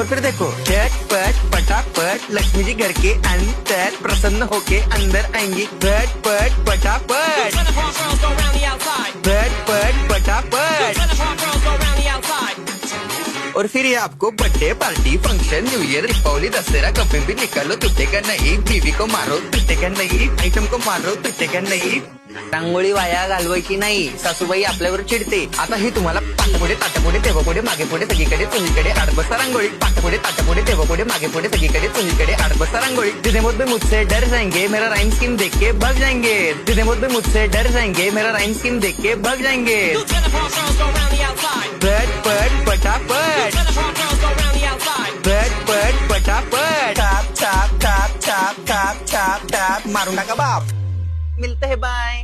और फिर देखो झट पट पटापट लक्ष्मी जी घर के अंदर प्रसन्न होके अंदर आएंगी। झट पट पटापट झट पट पटापट। और फिर ये आपको birthday party function New Year Deepavali Dussehra कभी भी निकालो तुटेगा नहीं। बीवी को मारो तुटेगा नहीं, आयटम को मारो तुटेगा नहीं। रांगोळी वाया घालवायची नाही, सासूबाई आपल्यावर चिडते। आता ही तुम्हाला पाठपुढे ताटपुढे तेव्हापुढे मागे पुढे सगळीकडे चोहीकडे आठ बसता रांगोळी। पाठपुढे ताटपुढे तेव्हापुढे मागे पुढे सगळीकडे चोहीकडे आठ बसता रांगोळी। जितने मुझसे मुझसे डर जाएंगे मेरा राइम स्कीम देख के भाग जाएंगे। जितने मुझसे मुझसे डर जाएंगे मेरा राइम स्कीम देख के भाग जाएंगे। झट पट पटापट झट पट पटापट छाप छाप छाप छाप छाप छाप छाप मारू नका बाप। मिलते हैं बाय।